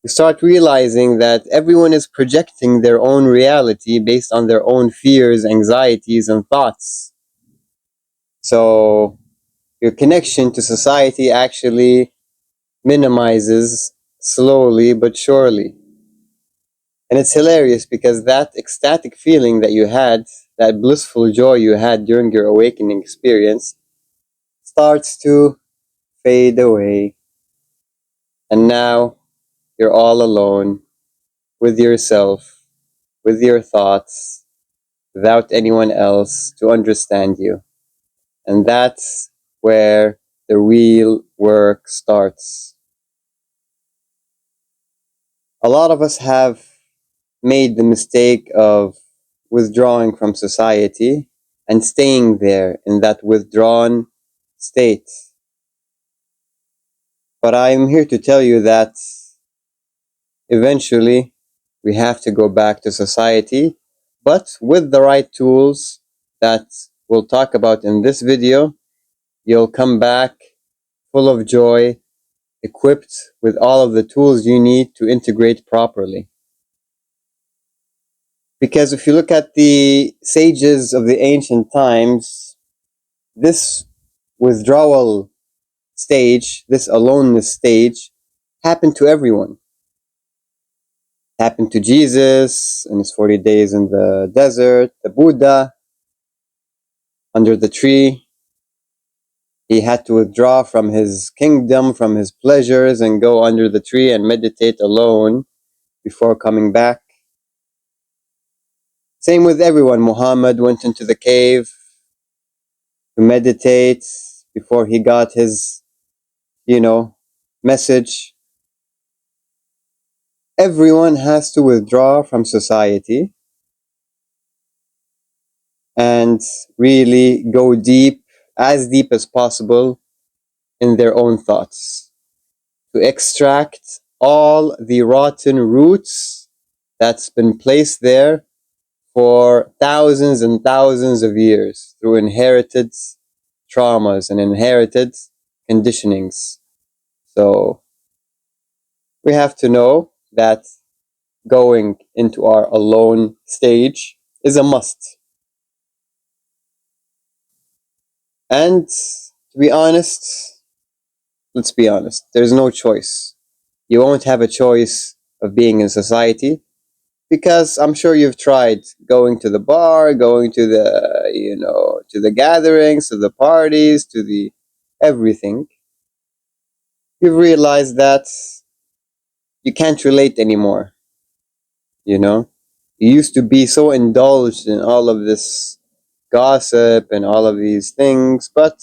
you start realizing that everyone is projecting their own reality based on their own fears, anxieties, and thoughts. So your connection to society actually minimizes slowly but surely. And it's hilarious because that ecstatic feeling that you had, that blissful joy you had during your awakening experience, starts to fade away. And now you're all alone with yourself, with your thoughts, without anyone else to understand you. And that's where the real work starts. A lot of us have made the mistake of withdrawing from society and staying there in that withdrawn state. But I'm here to tell you that eventually we have to go back to society, but with the right tools that we'll talk about in this video, you'll come back full of joy, equipped with all of the tools you need to integrate properly. Because if you look at the sages of the ancient times, this withdrawal stage, this aloneness stage, happened to everyone. Happened to Jesus in his 40 days in the desert, the Buddha under the tree. He had to withdraw from his kingdom, from his pleasures, and go under the tree and meditate alone before coming back. Same with everyone. Muhammad went into the cave to meditate before he got his, message. Everyone has to withdraw from society and really go deep, as deep as possible, in their own thoughts, to extract all the rotten roots that's been placed there for thousands and thousands of years through inherited traumas and inherited conditionings. So we have to know that going into our alone stage is a must. And to be honest, let's be honest, there's no choice. You won't have a choice of being in society because I'm sure you've tried going to the bar, going to to the gatherings, to the parties, to the everything. You've realized that you can't relate anymore. You used to be so indulged in all of this gossip and all of these things, but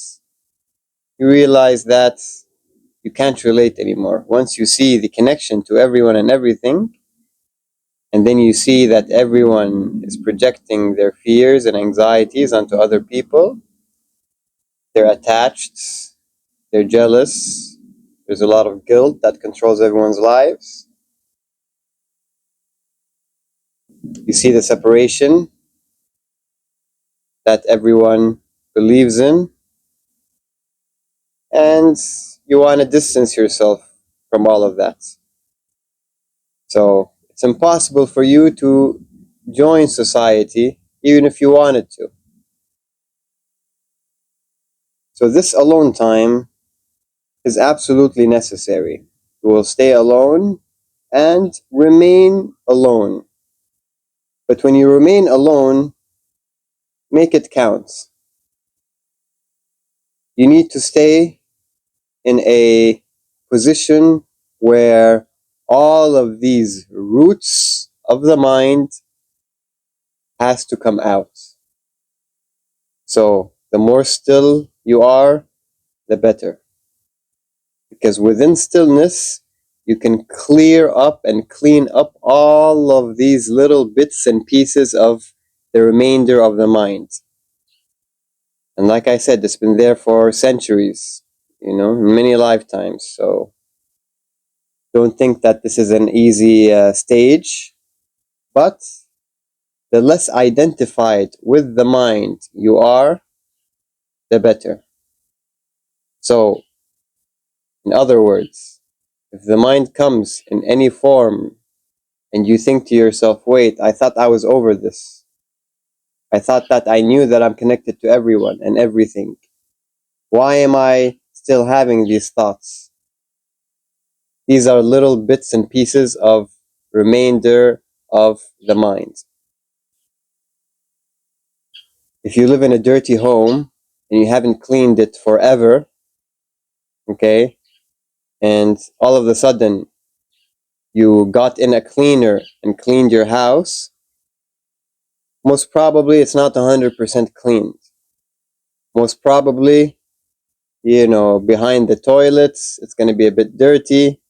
you realize that you can't relate anymore. Once you see the connection to everyone and everything, and then you see that everyone is projecting their fears and anxieties onto other people, they're attached, they're jealous, there's a lot of guilt that controls everyone's lives. You see the separation that everyone believes in, and you want to distance yourself from all of that. So it's impossible for you to join society even if you wanted to. So this alone time is absolutely necessary. You will stay alone and remain alone. But when you remain alone, make it count. You need to stay in a position where all of these roots of the mind has to come out. So the more still you are, the better. Because within stillness, you can clear up and clean up all of these little bits and pieces of the remainder of the mind. And like I said, it's been there for centuries, many lifetimes. So don't think that this is an easy stage, but the less identified with the mind you are, the better. So, in other words, If the mind comes in any form and you think to yourself, wait, I thought I was over this. I thought that I knew that I'm connected to everyone and everything. Why am I still having these thoughts? These are little bits and pieces of remainder of the mind. If you live in a dirty home and you haven't cleaned it forever, okay, and all of a sudden you got in a cleaner and cleaned your house, most probably it's not 100% cleaned. Most probably, behind the toilets, it's going to be a bit dirty.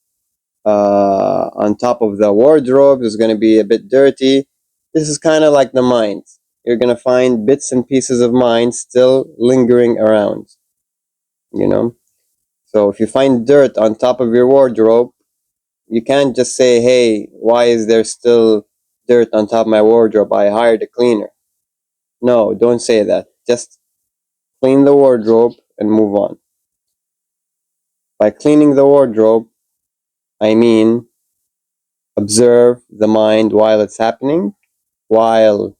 On top of the wardrobe is going to be a bit dirty. This is kind of like the mind. You're going to find bits and pieces of mind still lingering around, you know? So if you find dirt on top of your wardrobe, you can't just say, hey, why is there still dirt on top of my wardrobe? I hired a cleaner. No, don't say that. Just clean the wardrobe and move on. By cleaning the wardrobe, I mean observe the mind while it's happening, while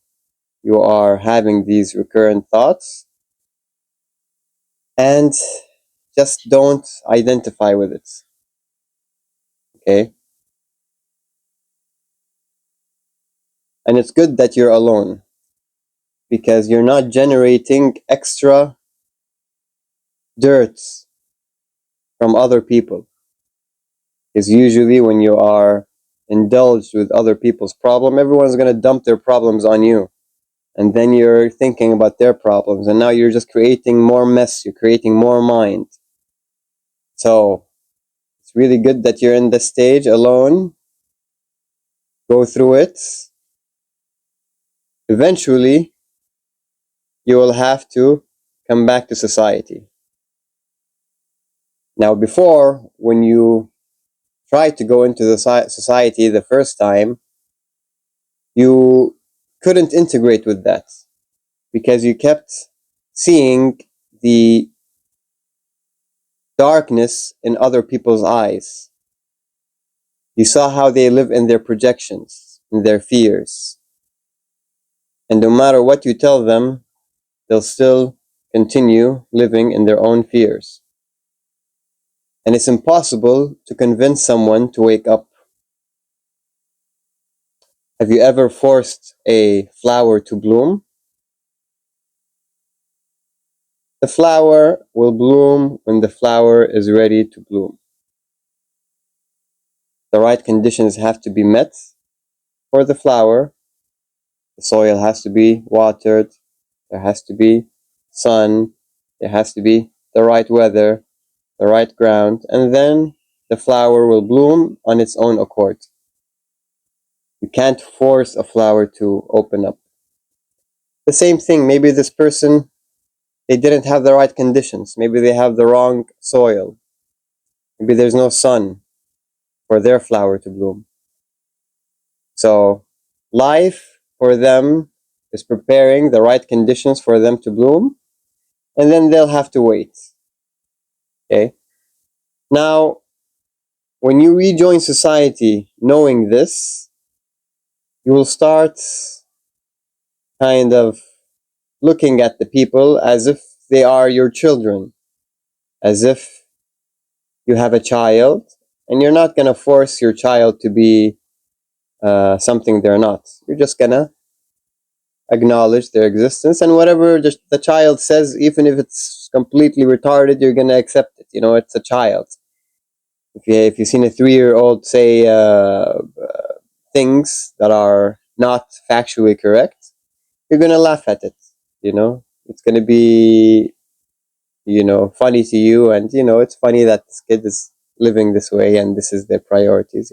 you are having these recurrent thoughts, and just don't identify with it. Okay? And it's good that you're alone because you're not generating extra dirt from other people. Because usually when you are indulged with other people's problem, everyone's going to dump their problems on you. And then you're thinking about their problems. And now you're just creating more mess. You're creating more mind. So it's really good that you're in this stage alone. Go through it. Eventually, you will have to come back to society. Now, before, when you tried to go into the society the first time, you couldn't integrate with that because you kept seeing the darkness in other people's eyes. You saw how they live in their projections, in their fears. And no matter what you tell them, they'll still continue living in their own fears. And it's impossible to convince someone to wake up. Have you ever forced a flower to bloom? The flower will bloom when the flower is ready to bloom. The right conditions have to be met for the flower. The soil has to be watered. There has to be sun. There has to be the right weather, the right ground, and then the flower will bloom on its own accord. You can't force a flower to open up. The same thing, maybe this person, they didn't have the right conditions. Maybe they have the wrong soil. Maybe there's no sun for their flower to bloom. So life for them is preparing the right conditions for them to bloom, and then they'll have to wait. Okay? Now, when you rejoin society knowing this, you will start kind of looking at the people as if they are your children, as if you have a child, and you're not going to force your child to be something they're not. You're just going to acknowledge their existence, and whatever the child says, even if it's completely retarded, you're going to accept it. It's a child. If you've seen a 3-year-old say things that are not factually correct, you're going to laugh at it. It's going to be funny to you, and it's funny that this kid is living this way and this is their priorities.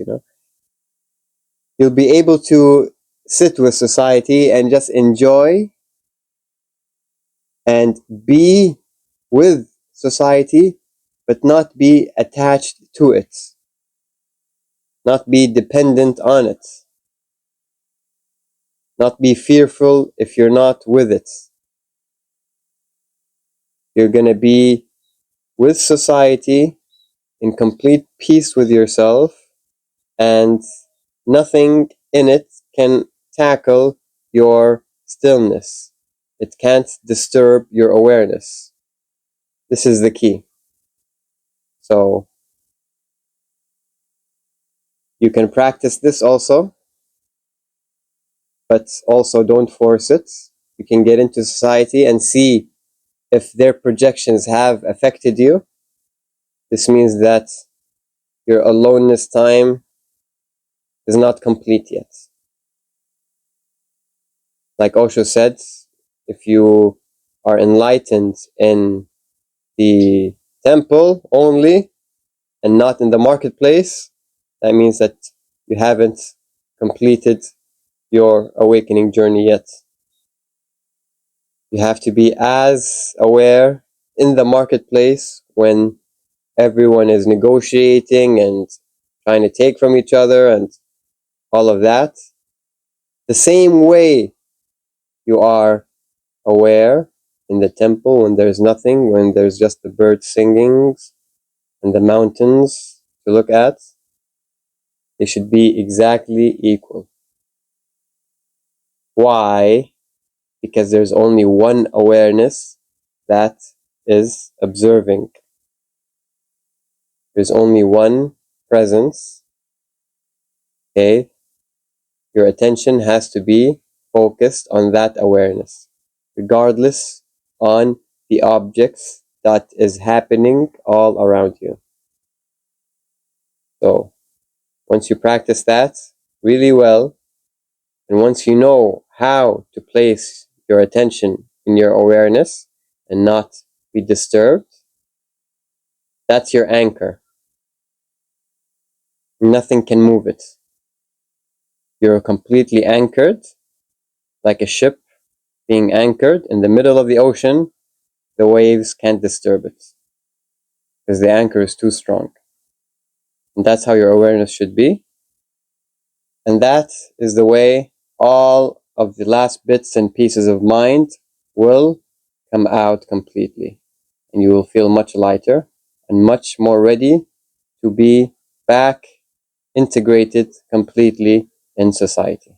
You'll be able to sit with society and just enjoy and be with society, but not be attached to it, not be dependent on it, not be fearful if you're not with it. You're going to be with society in complete peace with yourself, and nothing in it can tackle your stillness. It can't disturb your awareness. This is the key. So you can practice this also, but also don't force it. You can get into society and see if their projections have affected you. This means that your aloneness time is not complete yet. Like Osho said, if you are enlightened in the temple only and not in the marketplace, that means that you haven't completed your awakening journey yet. You have to be as aware in the marketplace when everyone is negotiating and trying to take from each other and all of that. The same way you are aware in the temple when there's nothing, when there's just the birds singing and the mountains to look at, they should be exactly equal. Why? Because there's only one awareness that is observing. There's only one presence. Okay? Your attention has to be focused on that awareness, regardless on the objects that is happening all around you. So once you practice that really well, and once you know how to place your attention in your awareness and not be disturbed, that's your anchor. Nothing can move it. You're completely anchored, like a ship being anchored in the middle of the ocean. The waves can't disturb it because the anchor is too strong. And that's how your awareness should be. And that is the way all of the last bits and pieces of mind will come out completely. And you will feel much lighter and much more ready to be back integrated completely in society.